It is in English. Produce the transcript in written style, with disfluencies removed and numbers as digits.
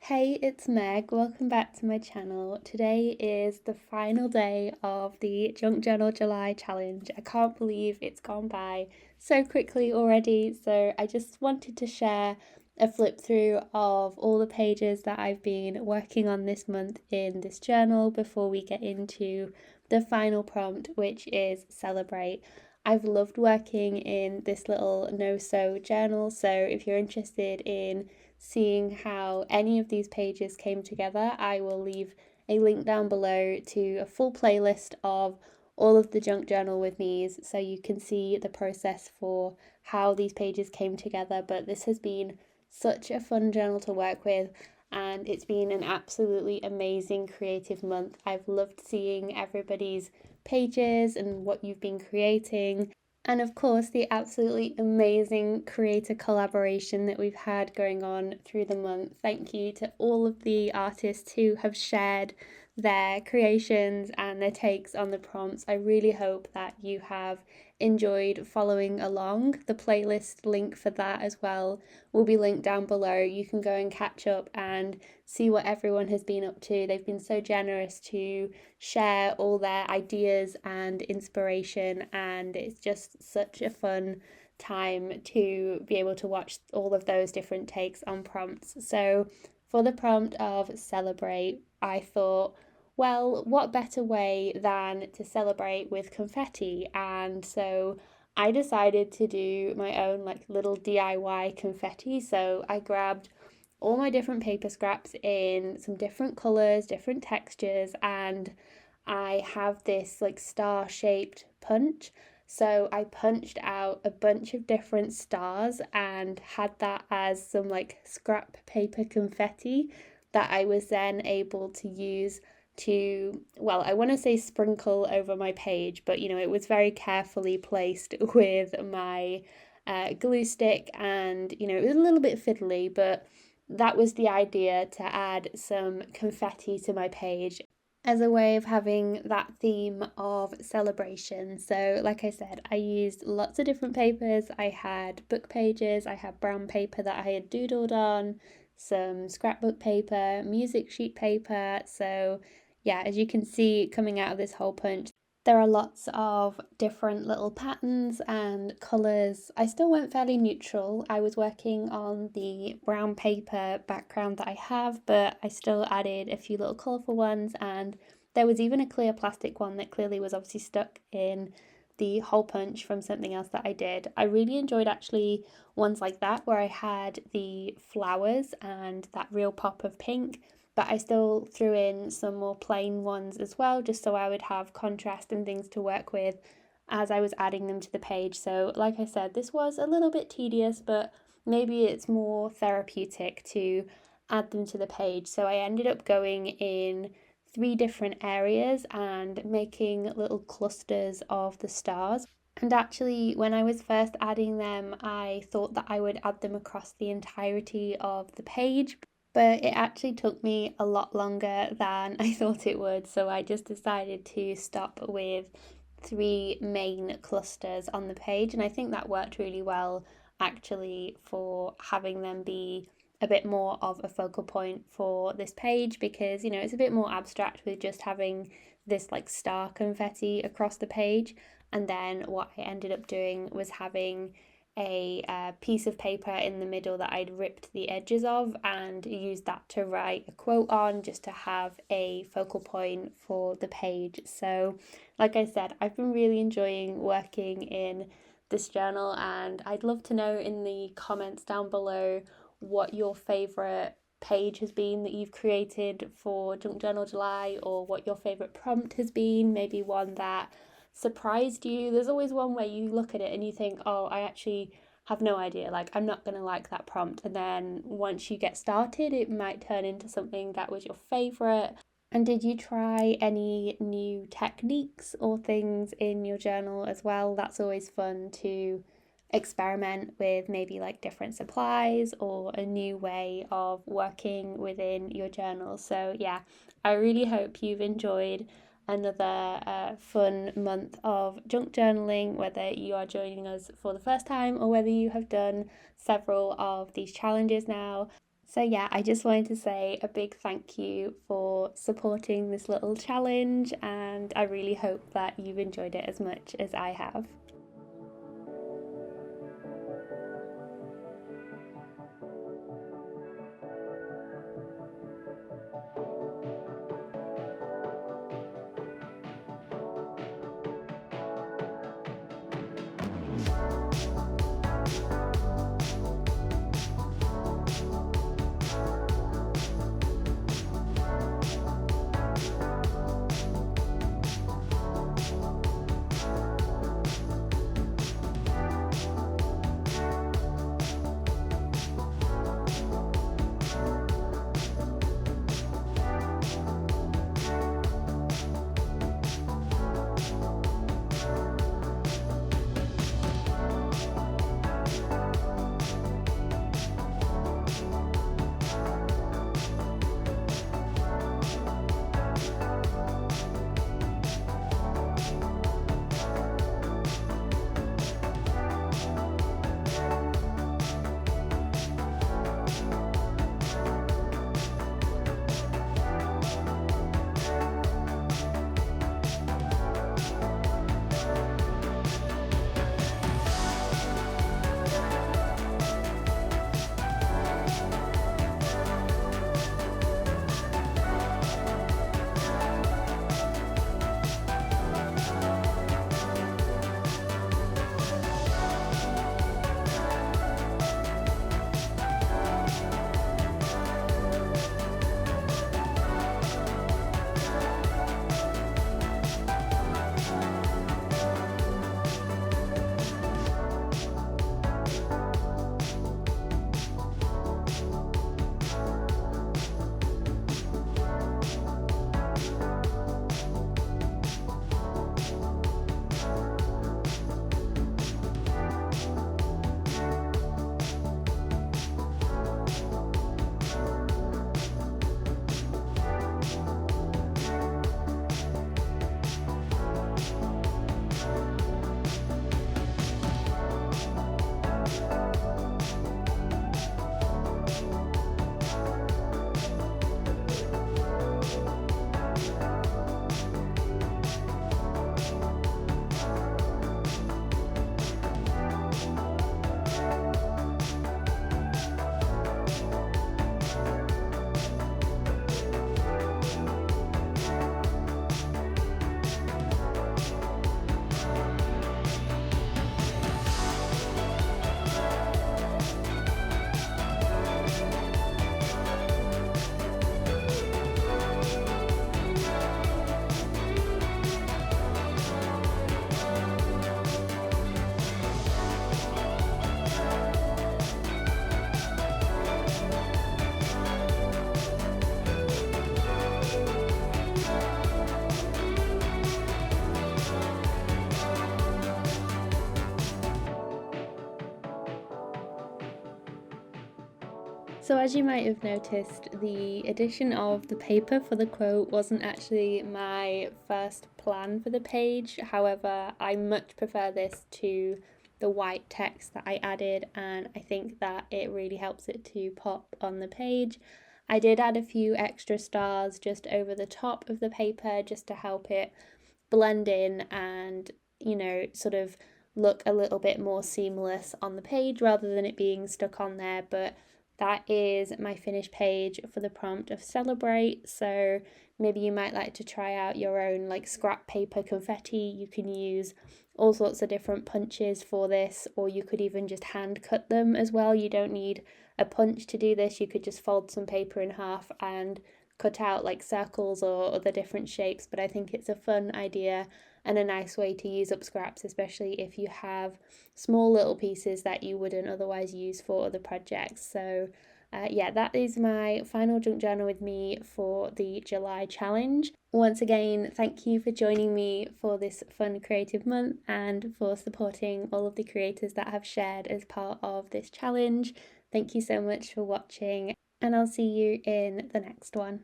Hey, it's Meg. Welcome back to my channel. Today is the final day of the Junk Journal July challenge. I can't believe it's gone by so quickly already. So I just wanted to share a flip through of all the pages that I've been working on this month in this journal before we get into the final prompt, which is celebrate. I've loved working in this little no-sew journal. So if you're interested in seeing how any of these pages came together, I will leave a link down below to a full playlist of all of the junk journal with me's so you can see the process for how these pages came together. But this has been such a fun journal to work with, and it's been an absolutely amazing creative month. I've loved seeing everybody's pages and what you've been creating, and of course, the absolutely amazing creator collaboration that we've had going on through the month. Thank you to all of the artists who have shared their creations and their takes on the prompts. I really hope that you have enjoyed following along. The playlist link for that as well will be linked down below. You can go and catch up and see what everyone has been up to. They've been so generous to share all their ideas and inspiration, and it's just such a fun time to be able to watch all of those different takes on prompts. So for the prompt of celebrate, I thought, well, what better way than to celebrate with confetti? And so I decided to do my own like little DIY confetti. So I grabbed all my different paper scraps in some different colors, different textures, and I have this like star shaped punch. So I punched out a bunch of different stars and had that as some like scrap paper confetti that I was then able to use to, well, I want to say sprinkle over my page, but it was very carefully placed with my glue stick, and it was a little bit fiddly, but that was the idea, to add some confetti to my page as a way of having that theme of celebration. So, like I said, I used lots of different papers. I had book pages, I had brown paper that I had doodled on, some scrapbook paper, music sheet paper. So, yeah, as you can see coming out of this whole punch, there are lots of different little patterns and colours. I still went fairly neutral. I was working on the brown paper background that I have, but I still added a few little colourful ones, and there was even a clear plastic one that clearly was obviously stuck in the hole punch from something else that I did. I really enjoyed actually ones like that where I had the flowers and that real pop of pink, but I still threw in some more plain ones as well, just so I would have contrast and things to work with as I was adding them to the page. So, like I said, this was a little bit tedious, but maybe it's more therapeutic to add them to the page. So, I ended up going in 3 different areas and making little clusters of the stars. And actually, when I was first adding them, I thought that I would add them across the entirety of the page, but it actually took me a lot longer than I thought it would. So I just decided to stop with 3 main clusters on the page, and I think that worked really well actually for having them be a bit more of a focal point for this page, because it's a bit more abstract with just having this like star confetti across the page. And then what I ended up doing was having a piece of paper in the middle that I'd ripped the edges of and used that to write a quote on, just to have a focal point for the page. So, like I said, I've been really enjoying working in this journal, and I'd love to know in the comments down below what your favourite page has been that you've created for Junk Journal July, or what your favourite prompt has been, maybe one that surprised you. There's always one where you look at it and you think, oh, I actually have no idea, like I'm not going to like that prompt, and then once you get started it might turn into something that was your favourite. And did you try any new techniques or things in your journal as well? That's always fun to experiment with, maybe like different supplies or a new way of working within your journal. So, yeah, I really hope you've enjoyed another fun month of junk journaling, whether you are joining us for the first time or whether you have done several of these challenges now. So, yeah, I just wanted to say a big thank you for supporting this little challenge, and I really hope that you've enjoyed it as much as I have. So, as you might have noticed, the addition of the paper for the quote wasn't actually my first plan for the page. However, I much prefer this to the white text that I added, and I think that it really helps it to pop on the page. I did add a few extra stars just over the top of the paper just to help it blend in and, sort of look a little bit more seamless on the page rather than it being stuck on there. But that is my finished page for the prompt of celebrate. So maybe you might like to try out your own like scrap paper confetti. You can use all sorts of different punches for this, or you could even just hand cut them as well. You don't need a punch to do this. You could just fold some paper in half and cut out like circles or other different shapes. But I think it's a fun idea and a nice way to use up scraps, especially if you have small little pieces that you wouldn't otherwise use for other projects. So yeah, that is my final junk journal with me for the July challenge. Once again, thank you for joining me for this fun creative month and for supporting all of the creators that have shared as part of this challenge. Thank you so much for watching, and I'll see you in the next one.